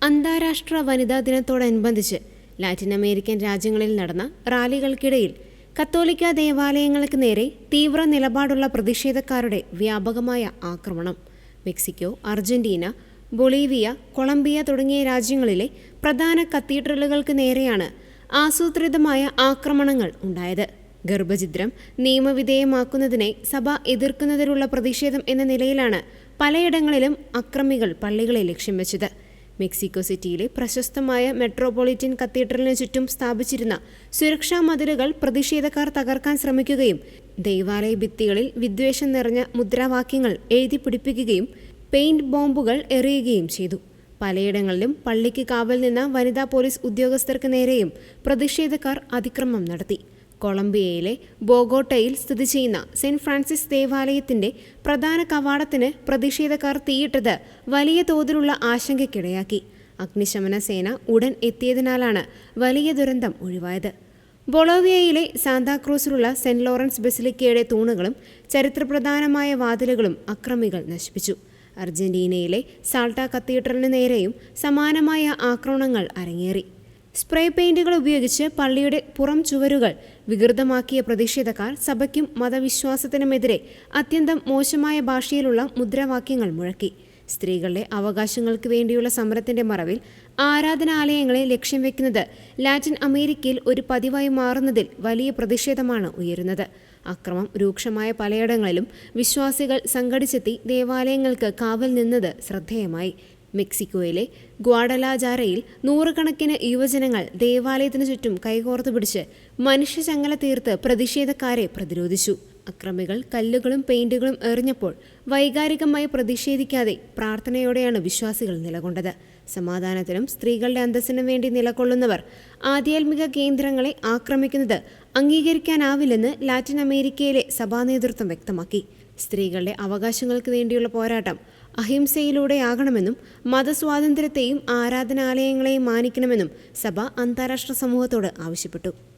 അന്താരാഷ്ട്ര വനിതാ ദിനത്തോടനുബന്ധിച്ച് ലാറ്റിൻ അമേരിക്കൻ രാജ്യങ്ങളിൽ നടന്ന റാലികൾക്കിടയിൽ കത്തോലിക്ക ദേവാലയങ്ങൾക്ക് നേരെ തീവ്ര നിലപാടുള്ള പ്രതിഷേധക്കാരുടെ വ്യാപകമായ ആക്രമണം. മെക്സിക്കോ, അർജന്റീന, ബൊളീവിയ, കൊളംബിയ തുടങ്ങിയ രാജ്യങ്ങളിലെ പ്രധാന കത്തീഡ്രലുകൾക്ക് നേരെയാണ് ആസൂത്രിതമായ ആക്രമണങ്ങൾ ഉണ്ടായത്. ഗർഭഛിദ്രം നിയമവിധേയമാക്കുന്നതിനെ സഭ എതിർക്കുന്നതിലുള്ള പ്രതിഷേധം എന്ന നിലയിലാണ് പലയിടങ്ങളിലും അക്രമികൾ പള്ളികളെ ലക്ഷ്യം വെച്ചത്. മെക്സിക്കോ സിറ്റിയിലെ പ്രശസ്തമായ മെട്രോപൊളിറ്റൻ കത്തീഡ്രലിന് ചുറ്റും സ്ഥാപിച്ചിരുന്ന സുരക്ഷാ മതിലുകൾ പ്രതിഷേധക്കാർ തകർക്കാൻ ശ്രമിക്കുകയും ദൈവാലയ ഭിത്തികളിൽ വിദ്വേഷം നിറഞ്ഞ മുദ്രാവാക്യങ്ങൾ എഴുതി പിടിപ്പിക്കുകയും പെയിന്റ് ബോംബുകൾ എറിയുകയും ചെയ്തു. പലയിടങ്ങളിലും പള്ളിക്ക് കാവൽ നിന്ന വനിതാ പോലീസ് ഉദ്യോഗസ്ഥർക്ക് നേരെയും പ്രതിഷേധക്കാർ അതിക്രമം നടത്തി. കൊളംബിയയിലെ ബോഗോട്ടയിൽ സ്ഥിതി ചെയ്യുന്ന സെന്റ് ഫ്രാൻസിസ് ദേവാലയത്തിന്റെ പ്രധാന കവാടത്തിന് പ്രതിഷേധക്കാർ തീയിട്ടത് വലിയ തോതിലുള്ള ആശങ്കയ്ക്കിടയാക്കി. അഗ്നിശമന സേന ഉടൻ എത്തിയതിനാലാണ് വലിയ ദുരന്തം ഒഴിവായത്. ബൊളോവിയയിലെ സാന്താക്രൂസിലുള്ള സെന്റ് ലോറൻസ് ബസിലിക്കയുടെ തൂണുകളും ചരിത്രപ്രധാനമായ വാതിലുകളും അക്രമികൾ നശിപ്പിച്ചു. അർജന്റീനയിലെ സാൾട്ട കത്തീഡ്രലിന് നേരെയും സമാനമായ ആക്രമണങ്ങൾ അരങ്ങേറി. സ്പ്രേ പെയിന്റുകൾ ഉപയോഗിച്ച് പള്ളിയുടെ പുറം ചുവരുകൾ വികൃതമാക്കിയ പ്രതിഷേധക്കാർ സഭയ്ക്കും മതവിശ്വാസത്തിനുമെതിരെ അത്യന്തം മോശമായ ഭാഷയിലുള്ള മുദ്രാവാക്യങ്ങൾ മുഴക്കി. സ്ത്രീകളുടെ അവകാശങ്ങൾക്ക് വേണ്ടിയുള്ള സമരത്തിന്റെ മറവിൽ ആരാധനാലയങ്ങളെ ലക്ഷ്യം വെക്കുന്നത് ലാറ്റിൻ അമേരിക്കയിൽ ഒരു പതിവായി മാറുന്നതിൽ വലിയ പ്രതിഷേധമാണ് ഉയരുന്നത്. അക്രമം രൂക്ഷമായ പലയിടങ്ങളിലും വിശ്വാസികൾ സംഘടിച്ചെത്തി ദേവാലയങ്ങൾക്ക് കാവൽ നിന്നത് ശ്രദ്ധേയമായി. മെക്സിക്കോയിലെ ഗ്വാഡലാജാരയിൽ നൂറുകണക്കിന് യുവജനങ്ങൾ ദേവാലയത്തിനു ചുറ്റും കൈകോർത്തു പിടിച്ച് മനുഷ്യചങ്ങല തീർത്ത് പ്രതിഷേധക്കാരെ പ്രതിരോധിച്ചു. അക്രമികൾ കല്ലുകളും പെയിന്റുകളും എറിഞ്ഞപ്പോൾ വൈകാരികമായി പ്രതിഷേധിക്കാതെ പ്രാർത്ഥനയോടെയാണ് വിശ്വാസികൾ നിലകൊണ്ടത്. സമാധാനത്തിനും സ്ത്രീകളുടെ അന്തസ്സിനും വേണ്ടി നിലകൊള്ളുന്നവർ ആധ്യാത്മിക കേന്ദ്രങ്ങളെ ആക്രമിക്കുന്നത് അംഗീകരിക്കാനാവില്ലെന്ന് ലാറ്റിൻ അമേരിക്കയിലെ സഭാ നേതൃത്വം വ്യക്തമാക്കി. സ്ത്രീകളുടെ അവകാശങ്ങൾക്ക് വേണ്ടിയുള്ള പോരാട്ടം അഹിംസയിലൂടെയാകണമെന്നും മതസ്വാതന്ത്ര്യത്തെയും ആരാധനാലയങ്ങളെയും മാനിക്കണമെന്നും സഭ അന്താരാഷ്ട്ര സമൂഹത്തോട് ആവശ്യപ്പെട്ടു.